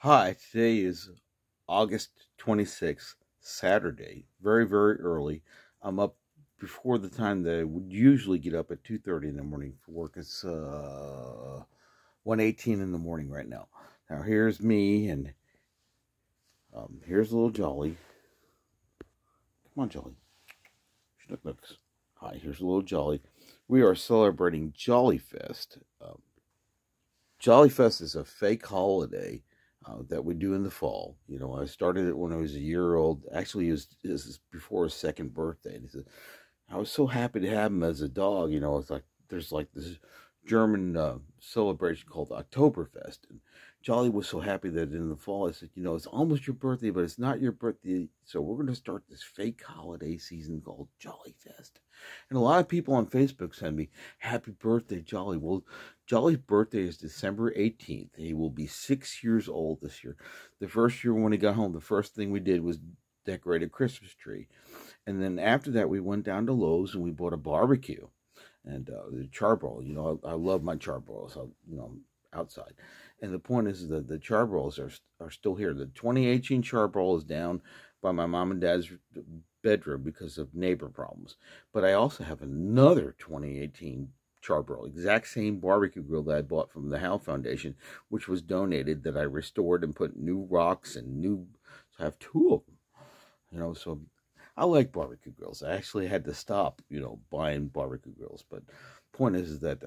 Hi, today is August 26th, Saturday, very, very early. I'm up before the time that I would usually get up at 2:30 in the morning for work. It's 1:18 in the morning right now. Now here's me, and here's little Jolly. Come on, Jolly. Look. Hi, here's little Jolly. We are celebrating Jolly Fest. Jolly Fest is a fake holiday that we do in the fall. You know, I started it when I was a year old. Actually, this is before his second birthday. And I was so happy to have him as a dog. You know, it's like there's like this German celebration called Oktoberfest. And Jolly was so happy that in the fall, I said, you know, it's almost your birthday, but it's not your birthday. So we're going to start this fake holiday season called Jolly Fest. And a lot of people on Facebook send me, happy birthday, Jolly. Well, Jolly's birthday is December 18th. He will be 6 years old this year. The first year when he got home, the first thing we did was decorate a Christmas tree. And then after that, we went down to Lowe's and we bought a barbecue and the charbroil. You know, I love my charbroils, you know, outside. And the point is that the charbroils are still here. The 2018 charbroil is down by my mom and dad's bedroom because of neighbor problems. But I also have another 2018 charbroil, exact same barbecue grill that I bought from the Howe Foundation, which was donated, that I restored and put new rocks and new, so I have two of them. You know, so I like barbecue grills. I actually had to stop, you know, buying barbecue grills. But point is that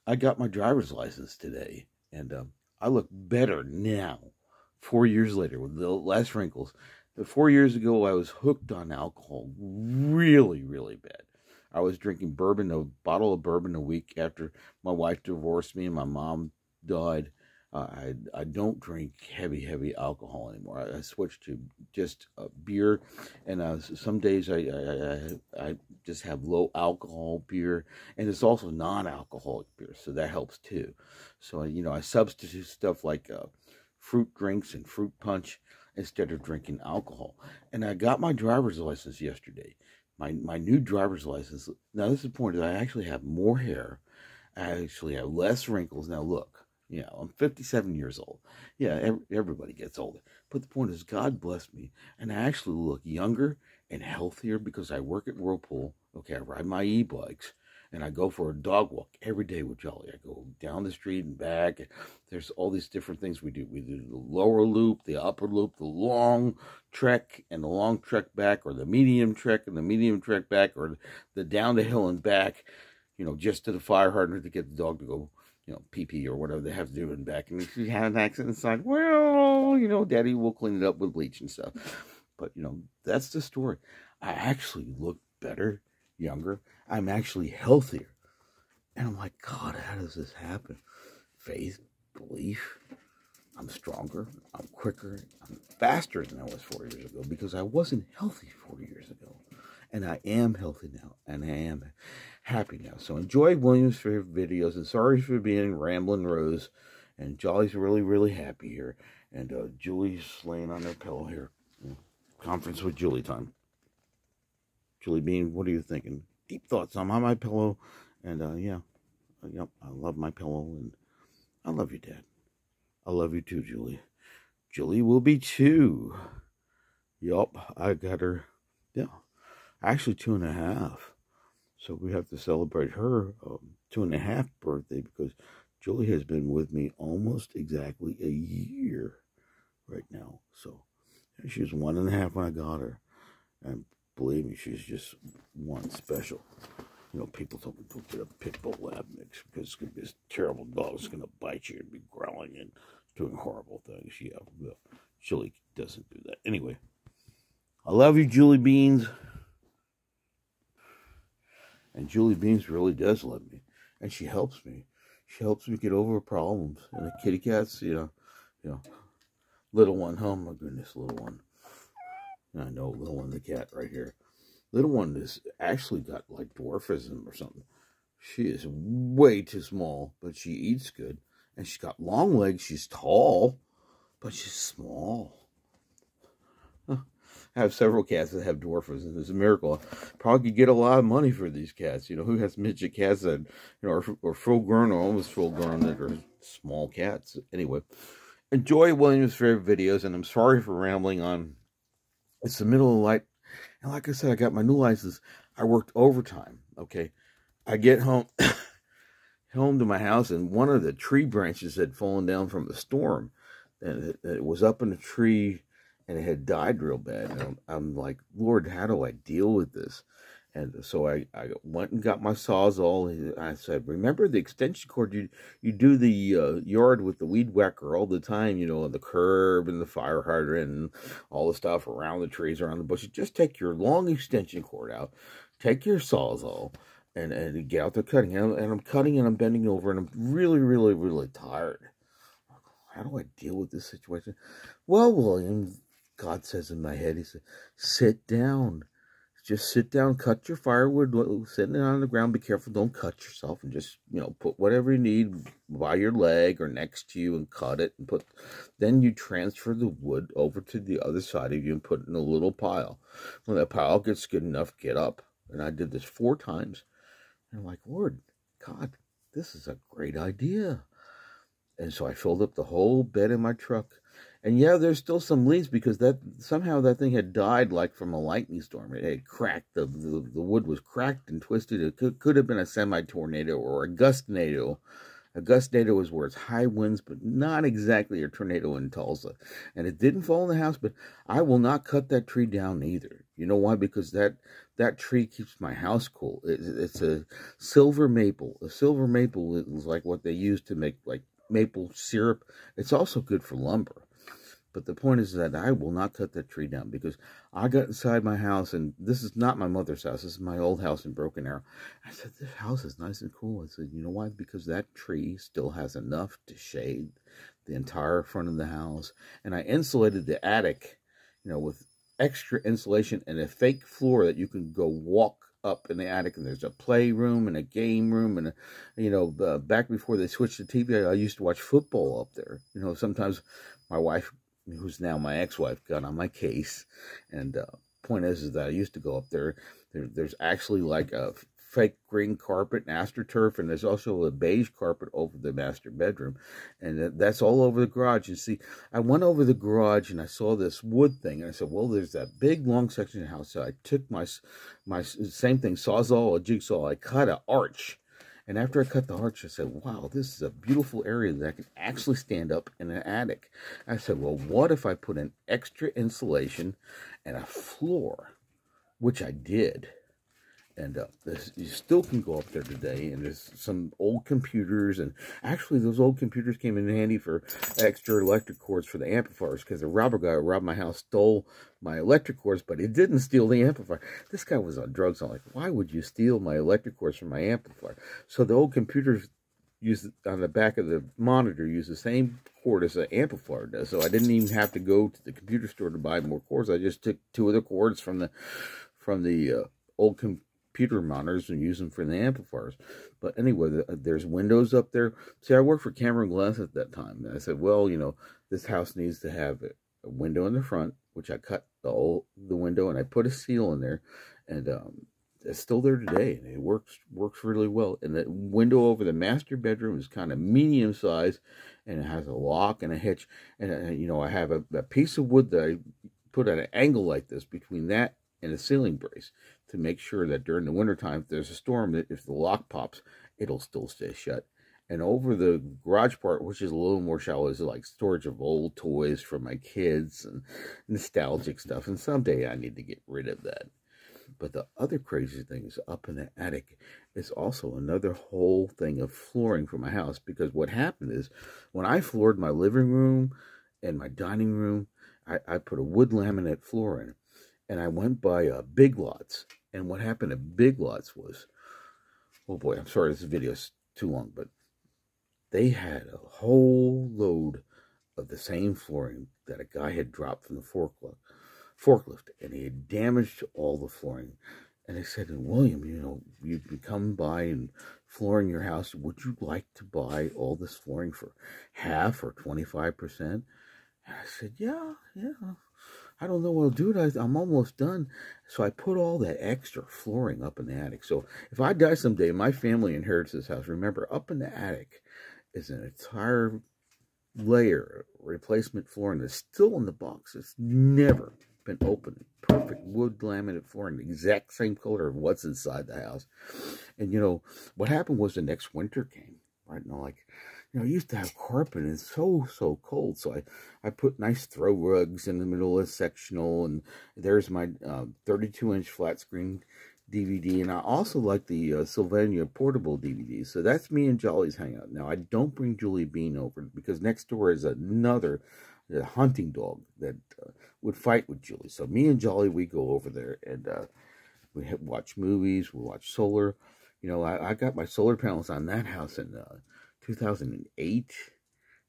I got my driver's license today, and I look better now, 4 years later, with the less wrinkles. 4 years ago, I was hooked on alcohol really, really bad. I was drinking bourbon, a bottle of bourbon a week after my wife divorced me and my mom died. I don't drink heavy alcohol anymore. I switched to just beer, and some days I just have low alcohol beer, and it's also non-alcoholic beer, so that helps too. So you know, I substitute stuff like fruit drinks and fruit punch instead of drinking alcohol. And I got my driver's license yesterday. My new driver's license. Now this is the point, is I actually have more hair. I actually have less wrinkles. Now look. Yeah, I'm 57 years old. Yeah, everybody gets older. But the point is, God bless me, and I actually look younger and healthier because I work at Whirlpool. Okay, I ride my e-bikes, and I go for a dog walk every day with Jolly. I go down the street and back. And there's all these different things we do. We do the lower loop, the upper loop, the long trek, and the long trek back, or the medium trek and the medium trek back, or the down the hill and back, you know, just to the fire hydrant to get the dog to go, you know, pee or whatever they have to do in back. And if you have an accident inside, well, you know, Daddy will clean it up with bleach and stuff. But, you know, that's the story. I actually look better, younger. I'm actually healthier. And I'm like, God, how does this happen? Faith, belief. I'm stronger. I'm quicker. I'm faster than I was 4 years ago because I wasn't healthy 4 years ago. And I am healthy now, and I am happy now. So enjoy William's favorite videos, and sorry for being Ramblin' Rose. And Jolly's really, really happy here. And Julie's laying on her pillow here. Conference with Julie time. Julie Bean, what are you thinking? Deep thoughts. I'm on my pillow, and yeah, yep, I love my pillow, and I love you, Dad. I love you too, Julie. Julie will be 2. Yup, I got her. Yeah. Actually 2.5. So we have to celebrate her 2.5 birthday because Julie has been with me almost exactly a year right now. So she was 1.5 when I got her. And believe me, she's just one special. You know, people told me don't get a pit bull lab mix because it's going to be this terrible dog. It's going to bite you and be growling and doing horrible things. Yeah, well, Julie doesn't do that. Anyway, I love you, Julie Beans. And Julie Beans really does love me. And she helps me. She helps me get over problems. And the kitty cats, you know, little one, oh my goodness, little one. I know, little one, the cat right here. Little one is actually got like dwarfism or something. She is way too small, but she eats good. And she's got long legs. She's tall, but she's small. I have several cats that have dwarfism. It's a miracle. Probably could get a lot of money for these cats. You know, who has midget cats that, you know, are full grown or almost full grown that are small cats? Anyway, enjoy William's favorite videos, and I'm sorry for rambling on. It's the middle of the night, and like I said, I got my new license. I worked overtime, okay? I get home to my house, and one of the tree branches had fallen down from the storm, and it was up in the tree, and it had died real bad. And I'm like, Lord, how do I deal with this? And so I went and got my Sawzall. I said, remember the extension cord? You do the yard with the weed whacker all the time, you know, on the curb and the fire hydrant and all the stuff around the trees, around the bushes. Just take your long extension cord out, take your Sawzall, and get out there cutting. And I'm cutting, and I'm bending over, and I'm really, really, really tired. How do I deal with this situation? Well, William, God says in my head, he said, sit down. Just sit down, cut your firewood, sitting on the ground. Be careful, don't cut yourself, and just, you know, put whatever you need by your leg or next to you and cut it. And then you transfer the wood over to the other side of you and put it in a little pile. When that pile gets good enough, get up. And I did this 4 times. And I'm like, Lord, God, this is a great idea. And so I filled up the whole bed in my truck. And yeah, there's still some leaves because somehow that thing had died like from a lightning storm. It had cracked. The wood was cracked and twisted. It could have been a semi-tornado or a gustnado. A gustnado is where it's high winds, but not exactly a tornado in Tulsa. And it didn't fall in the house, but I will not cut that tree down either. You know why? Because that tree keeps my house cool. It's a silver maple. A silver maple is like what they use to make like maple syrup. It's also good for lumber. But the point is that I will not cut that tree down because I got inside my house, and this is not my mother's house. This is my old house in Broken Arrow. I said, this house is nice and cool. I said, you know why? Because that tree still has enough to shade the entire front of the house. And I insulated the attic, you know, with extra insulation and a fake floor that you can go walk up in the attic, and there's a playroom and a game room, and you know, back before they switched to TV, I used to watch football up there. You know, sometimes my wife, who's now my ex-wife, got on my case, and point is that I used to go up there. There's actually like a fake green carpet and AstroTurf, and there's also a beige carpet over the master bedroom, and that's all over the garage. You see, I went over the garage and I saw this wood thing, and I said, well, there's that big long section of the house. So I took my same thing, Sawzall, a jigsaw, I cut an arch. And after I cut the arch, I said, wow, this is a beautiful area that I can actually stand up in an attic. I said, well, what if I put in extra insulation and a floor, which I did. And you still can go up there today, and there's some old computers, and actually those old computers came in handy for extra electric cords for the amplifiers, because the robber guy who robbed my house stole my electric cords, but he didn't steal the amplifier. This guy was on drugs. I'm like, why would you steal my electric cords from my amplifier? So the old computers on the back of the monitor use the same cord as the amplifier does, so I didn't even have to go to the computer store to buy more cords. I just took 2 of the cords from the old computer monitors and use them for the amplifiers. But anyway, there's windows up there. See, I worked for Cameron Glass at that time, and I said, well, you know, this house needs to have a window in the front, which I cut the window, and I put a seal in there, and it's still there today, and it works really well. And the window over the master bedroom is kind of medium size, and it has a lock and a hitch. And you know, I have a piece of wood that I put at an angle like this between that and a ceiling brace to make sure that during the wintertime, if there's a storm, that if the lock pops, it'll still stay shut. And over the garage part, which is a little more shallow, is like storage of old toys for my kids and nostalgic stuff. And someday I need to get rid of that. But the other crazy thing is up in the attic is also another whole thing of flooring for my house. Because what happened is when I floored my living room and my dining room, I put a wood laminate floor in it. And I went by Big Lots. And what happened at Big Lots was, oh boy, I'm sorry this video is too long, but they had a whole load of the same flooring that a guy had dropped from the forklift, and he had damaged all the flooring. And they said, William, you know, you've been coming by and flooring your house. Would you like to buy all this flooring for half or 25%? And I said, yeah. I don't know what I'll do. I'm almost done. So I put all that extra flooring up in the attic. So if I die someday, my family inherits this house. Remember, up in the attic is an entire layer replacement flooring that's still in the box. It's never been opened. Perfect wood laminate flooring, the exact same color of what's inside the house. And you know what happened was the next winter came, right? And like, you know, I used to have carpet, and it's so cold. So I put nice throw rugs in the middle of the sectional, and there's my 32-inch flat screen DVD, and I also like the Sylvania portable DVD. So that's me and Jolly's hangout. Now, I don't bring Julie Bean over because next door is another hunting dog that would fight with Julie. So me and Jolly, we go over there, and we watch movies, we watch solar. You know, I got my solar panels on that house in 2008.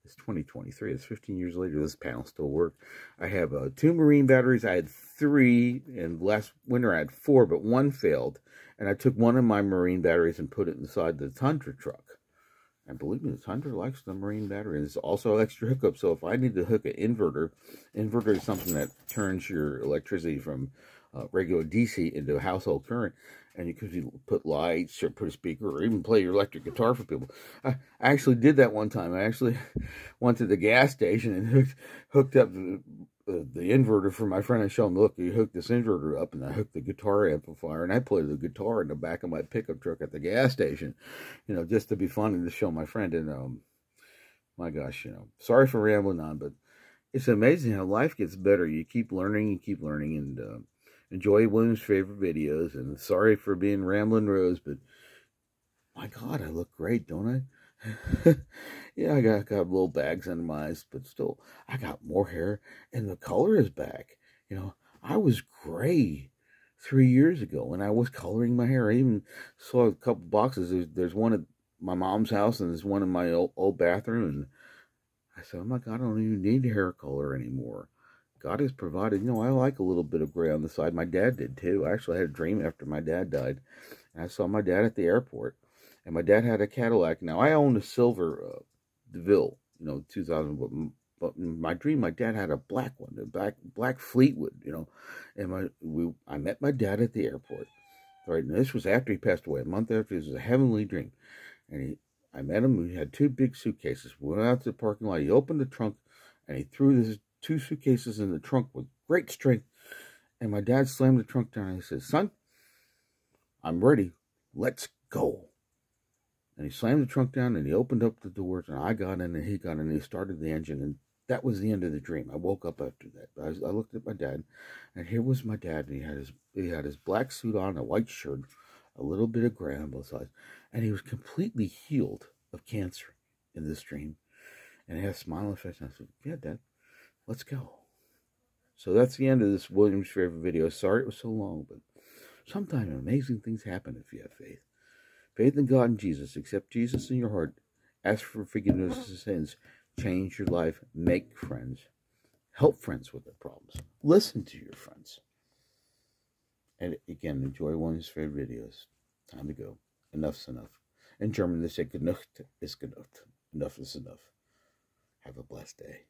It's 2023. It's 15 years later. This panel still works. I have 2 marine batteries. I had 3, and last winter I had 4, but 1 failed. And I took one of my marine batteries and put it inside the Tundra truck. And believe me, the Tundra likes the marine battery. And it's also extra hookup. So if I need to hook an inverter is something that turns your electricity from regular DC into a household current. And you could put lights or put a speaker or even play your electric guitar for people. I actually did that one time. I actually went to the gas station and hooked up the inverter for my friend. I showed him, look, you hook this inverter up, and I hooked the guitar amplifier, and I played the guitar in the back of my pickup truck at the gas station, you know, just to be fun and to show my friend. And my gosh, you know, sorry for rambling on, but it's amazing how life gets better. You keep learning, and enjoy William's favorite videos. And sorry for being Rambling Rose, but my God, I look great, don't I? Yeah, I got little bags under my eyes, but still, I got more hair, and the color is back. You know, I was gray 3 years ago when I was coloring my hair. I even saw a couple boxes. There's one at my mom's house, and there's one in my old bathroom. And I said, oh my God, I don't even need hair color anymore. God has provided. You know, I like a little bit of gray on the side. My dad did too. I actually had a dream after my dad died, and I saw my dad at the airport, and my dad had a Cadillac. Now, I owned a silver DeVille, you know, 2000, but in my dream, my dad had a black one, a black Fleetwood, you know, and I met my dad at the airport, right, and this was after he passed away, a month after. This was a heavenly dream, and I met him. We had 2 big suitcases. We went out to the parking lot. He opened the trunk, and he threw his 2 suitcases in the trunk with great strength, and my dad slammed the trunk down, and he said, son, I'm ready, let's go. And he slammed the trunk down, and he opened up the doors, and I got in, and he got in, and he started the engine, and that was the end of the dream. I woke up after that. I looked at my dad, and here was my dad, and he had his black suit on, a white shirt, a little bit of gray on both sides, and he was completely healed of cancer in this dream, and he had a smile on his face, and I said, yeah, Dad, let's go. So that's the end of this William's favorite video. Sorry it was so long, but sometimes amazing things happen if you have faith. Faith in God and Jesus. Accept Jesus in your heart. Ask for forgiveness of sins. Change your life. Make friends. Help friends with their problems. Listen to your friends. And again, enjoy one of his favorite videos. Time to go. Enough's enough. In German, they say, genug ist genug. Enough is enough. Have a blessed day.